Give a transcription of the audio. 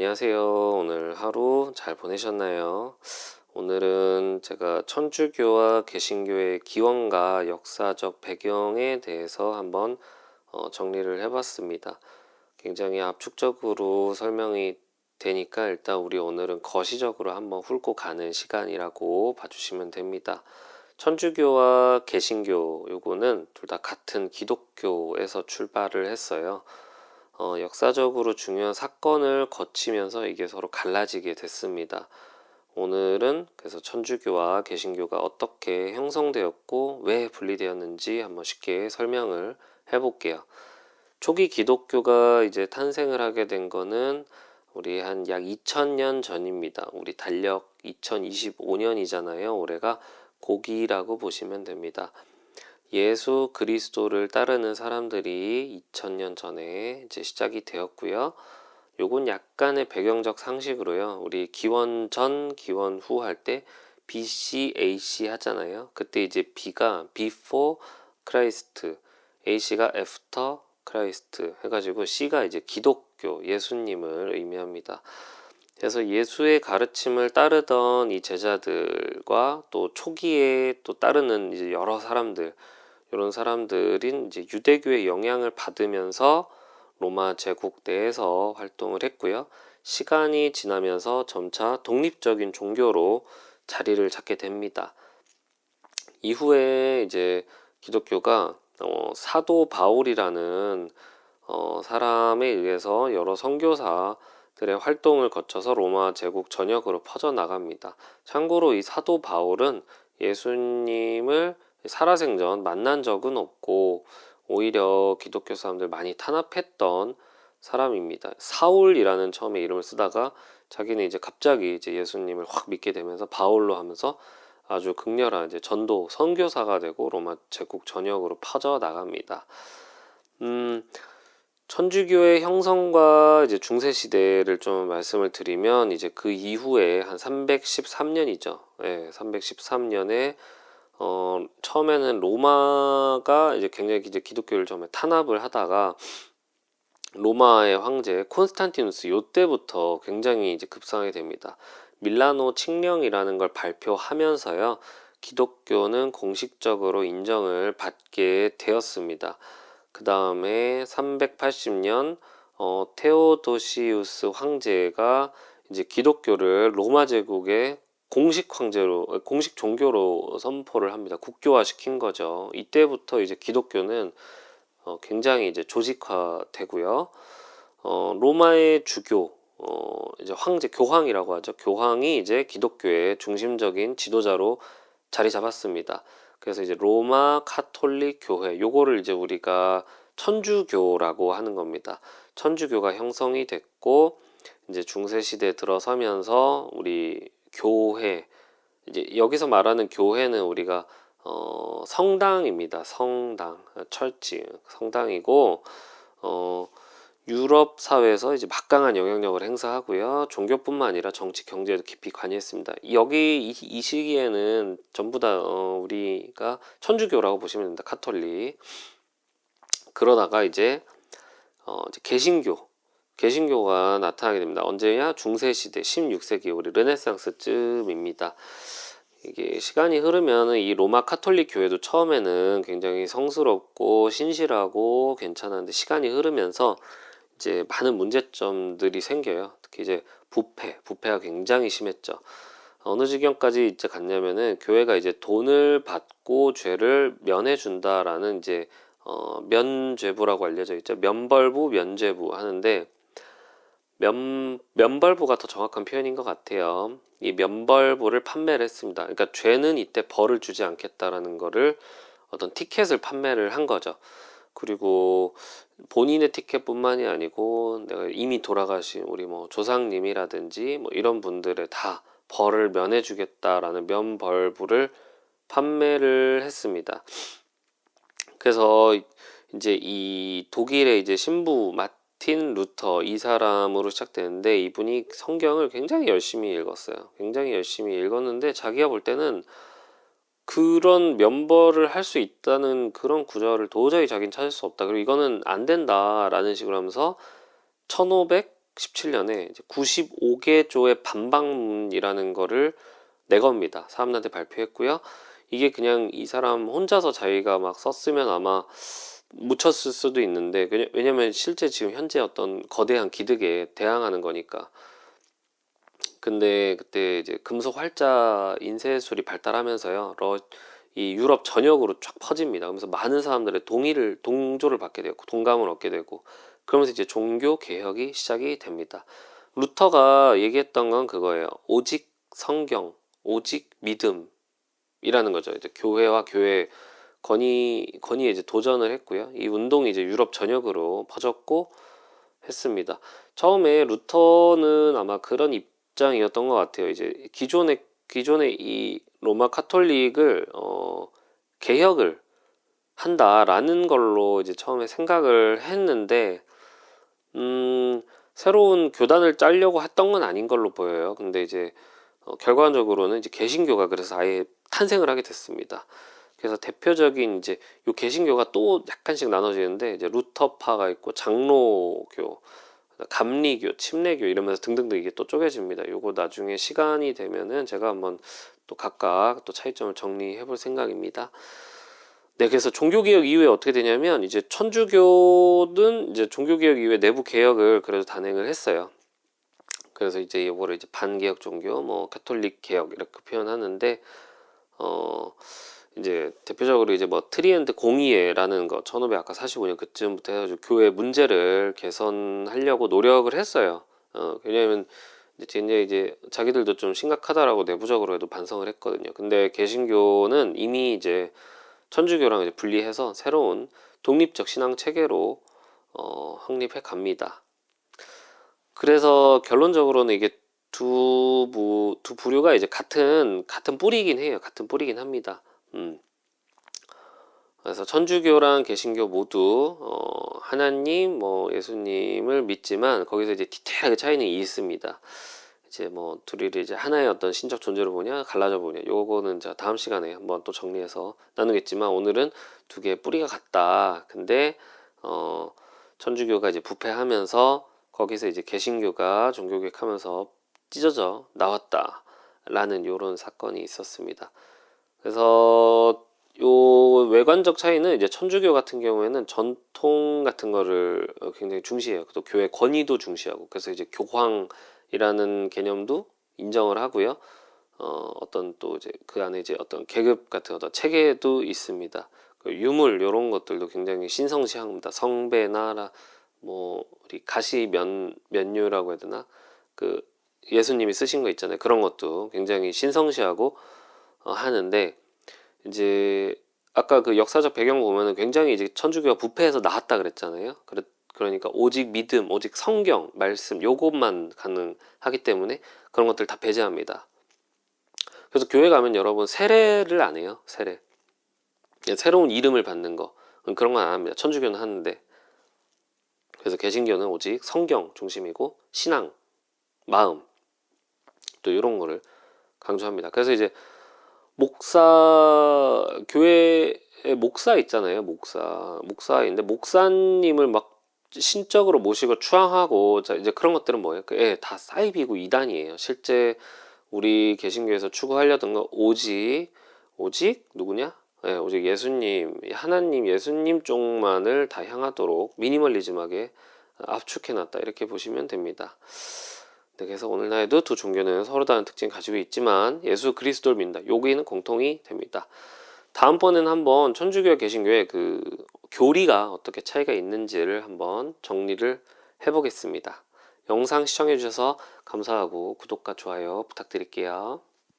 안녕하세요. 오늘 하루 잘 보내셨나요? 오늘은 제가 천주교와 개신교의 기원과 역사적 배경에 대해서 한번 정리를 해봤습니다. 굉장히 압축적으로 설명이 되니까 일단 우리 오늘은 거시적으로 한번 훑고 가는 시간이라고 봐주시면 됩니다. 천주교와 개신교 요거는 둘 다 같은 기독교에서 출발을 했어요. 역사적으로 중요한 사건을 거치면서 이게 서로 갈라지게 됐습니다. 오늘은 그래서 천주교와 개신교가 어떻게 형성되었고 왜 분리되었는지 한번 쉽게 설명을 해볼게요. 초기 기독교가 이제 탄생을 하게 된 거는 우리 한 약 2000년 전입니다. 우리 달력 2025년이잖아요. 올해가 고기라고 보시면 됩니다. 예수 그리스도를 따르는 사람들이 2000년 전에 이제 시작이 되었고요. 요건 약간의 배경적 상식으로요. 우리 기원 전, 기원 후 할 때 BC, AC 하잖아요. 그때 이제 B가 before Christ, AC가 after Christ 해가지고 C가 이제 기독교, 예수님을 의미합니다. 그래서 예수의 가르침을 따르던 이 제자들과 또 초기에 또 따르는 이제 여러 사람들, 이런 사람들인 이제 유대교의 영향을 받으면서 로마 제국 내에서 활동을 했고요. 시간이 지나면서 점차 독립적인 종교로 자리를 잡게 됩니다. 이후에 이제 기독교가 사도 바울이라는 사람에 의해서 여러 선교사들의 활동을 거쳐서 로마 제국 전역으로 퍼져나갑니다. 참고로 이 사도 바울은 예수님을 살아생전 만난 적은 없고 오히려 기독교 사람들 많이 탄압했던 사람입니다. 사울이라는 처음에 이름을 쓰다가 자기는 이제 갑자기 이제 예수님을 확 믿게 되면서 바울로 하면서 아주 극렬한 이제 전도 선교사가 되고 로마 제국 전역으로 퍼져 나갑니다. 천주교의 형성과 이제 중세 시대를 좀 말씀을 드리면 이제 그 이후에 한 313년이죠. 예, 313년에 처음에는 로마가 이제 굉장히 이제 기독교를 처음에 탄압을 하다가 로마의 황제 콘스탄티누스 요때부터 굉장히 이제 급상하게 됩니다. 밀라노 칙령이라는 걸 발표하면서요. 기독교는 공식적으로 인정을 받게 되었습니다. 그 다음에 380년 테오도시우스 황제가 이제 기독교를 로마 제국의 공식 황제로, 공식 종교로 선포를 합니다. 국교화 시킨 거죠. 이때부터 이제 기독교는 굉장히 이제 조직화되고요. 로마의 주교, 이제 황제, 교황이라고 하죠. 교황이 이제 기독교의 중심적인 지도자로 자리 잡았습니다. 그래서 이제 로마 카톨릭 교회, 요거를 이제 우리가 천주교라고 하는 겁니다. 천주교가 형성이 됐고, 이제 중세시대에 들어서면서 우리 교회, 이제 여기서 말하는 교회는 우리가 성당입니다. 성당, 철치, 성당이고 유럽 사회에서 이제 막강한 영향력을 행사하고요. 종교뿐만 아니라 정치, 경제에도 깊이 관여했습니다. 여기 이 시기에는 전부 다 우리가 천주교라고 보시면 됩니다. 카톨릭. 그러다가 이제 개신교가 나타나게 됩니다. 언제냐? 중세시대 16세기 우리 르네상스쯤입니다. 이게 시간이 흐르면 이 로마 카톨릭 교회도 처음에는 굉장히 성스럽고 신실하고 괜찮았는데 시간이 흐르면서 이제 많은 문제점들이 생겨요. 특히 이제 부패가 굉장히 심했죠. 어느 지경까지 이제 갔냐면은 교회가 이제 돈을 받고 죄를 면해준다라는 이제 면죄부라고 알려져 있죠. 면벌부, 면죄부 하는데 면벌부가 더 정확한 표현인 것 같아요. 이 면벌부를 판매를 했습니다. 그러니까 죄는 이때 벌을 주지 않겠다라는 거를 어떤 티켓을 판매를 한 거죠. 그리고 본인의 티켓뿐만이 아니고 내가 이미 돌아가신 우리 뭐 조상님이라든지 뭐 이런 분들의 다 벌을 면해주겠다라는 면벌부를 판매를 했습니다. 그래서 이제 이 독일의 이제 신부 마틴 루터 이 사람으로 시작되는데 이분이 성경을 굉장히 열심히 읽었어요. 굉장히 열심히 읽었는데 자기가 볼 때는 그런 면벌을 할 수 있다는 그런 구절을 도저히 자기는 찾을 수 없다. 그리고 이거는 안 된다라는 식으로 하면서 1917년에 95개 조의 반박문이라는 거를 내겁니다. 사람들한테 발표했고요. 이게 그냥 이 사람 혼자서 자기가 막 썼으면 아마 묻혔을 수도 있는데, 왜냐면 실제 지금 현재 어떤 거대한 기득에 대항하는 거니까. 근데 그때 이제 금속 활자 인쇄술이 발달하면서요, 이 유럽 전역으로 쫙 퍼집니다. 그러면서 많은 사람들의 동조를 받게 되고 동감을 얻게 되고, 그러면서 이제 종교 개혁이 시작이 됩니다. 루터가 얘기했던 건 그거예요. 오직 성경, 오직 믿음이라는 거죠. 이제 교회와 교회 건의에 이제 도전을 했고요. 이 운동이 이제 유럽 전역으로 퍼졌고 했습니다. 처음에 루터는 아마 그런 입장이었던 것 같아요. 이제 기존의 이 로마 카톨릭을 개혁을 한다라는 걸로 이제 처음에 생각을 했는데, 새로운 교단을 짜려고 했던 건 아닌 걸로 보여요. 근데 이제 결과적으로는 이제 개신교가 그래서 아예 탄생을 하게 됐습니다. 그래서 대표적인 이제 요 개신교가 또 약간씩 나눠지는데, 이제 루터파가 있고 장로교, 감리교, 침례교 이러면서 등등등 이게 또 쪼개집니다. 요거 나중에 시간이 되면은 제가 한번 또 각각 또 차이점을 정리해 볼 생각입니다. 네, 그래서 종교개혁 이후에 어떻게 되냐면, 이제 천주교는 이제 종교개혁 이후에 내부 개혁을 그래도 단행을 했어요. 그래서 이제 요거를 이제 반개혁 종교, 뭐 가톨릭 개혁 이렇게 표현하는데, 이제 대표적으로 이제 뭐 트리엔트 공의회라는 거 1545년 그쯤부터 해가지고 교회 문제를 개선하려고 노력을 했어요. 왜냐면 이제 자기들도 좀 심각하다라고 내부적으로 해도 반성을 했거든요. 근데 개신교는 이미 이제 천주교랑 이제 분리해서 새로운 독립적 신앙 체계로 확립해 갑니다. 그래서 결론적으로는 이게 두 부류가 이제 같은 뿌리긴 해요. 같은 뿌리긴 합니다. 그래서 천주교랑 개신교 모두 하나님, 뭐 예수님을 믿지만 거기서 이제 디테일하게 차이는 있습니다. 이제 뭐 둘이 이제 하나의 어떤 신적 존재로 보냐 갈라져 보냐, 요거는 제가 다음 시간에 한번 또 정리해서 나누겠지만, 오늘은 두 개의 뿌리가 같다. 근데 천주교가 이제 부패하면서 거기서 이제 개신교가 종교개혁하면서 찢어져 나왔다라는 요런 사건이 있었습니다. 그래서 요 외관적 차이는 이제 천주교 같은 경우에는 전통 같은 거를 굉장히 중시해요. 또 교회 권위도 중시하고, 그래서 이제 교황이라는 개념도 인정을 하고요. 어떤 또 이제 그 안에 이제 어떤 계급 같은 어떤 체계도 있습니다. 그 유물 요런 것들도 굉장히 신성시합니다. 성배나 뭐 우리 면류라고 해야 되나, 그 예수님이 쓰신 거 있잖아요. 그런 것도 굉장히 신성시하고 하는데, 이제 아까 그 역사적 배경 보면은 굉장히 이제 천주교가 부패해서 나왔다 그랬잖아요. 그러니까 오직 믿음, 오직 성경 말씀 요것만 가능하기 때문에 그런 것들 다 배제합니다. 그래서 교회 가면 여러분 세례를 안 해요. 세례. 새로운 이름을 받는 거 그런 건 안 합니다. 천주교는 하는데. 그래서 개신교는 오직 성경 중심이고 신앙, 마음 또 이런 거를 강조합니다. 그래서 이제 교회에 목사 있잖아요. 목사인데 목사님을 막 신적으로 모시고 추앙하고, 자 이제 그런 것들은 뭐예요? 다 사이비고 이단이에요. 실제 우리 개신교에서 추구하려던 건 오직 누구냐? 오직 예수님, 하나님, 예수님 쪽만을 다 향하도록 미니멀리즘하게 압축해놨다, 이렇게 보시면 됩니다. 네, 그래서 오늘날에도 두 종교는 서로 다른 특징을 가지고 있지만 예수 그리스도를 믿는다, 여기는 공통이 됩니다. 다음번에는 한번 천주교와 개신교의 그 교리가 어떻게 차이가 있는지를 한번 정리를 해보겠습니다. 영상 시청해주셔서 감사하고 구독과 좋아요 부탁드릴게요.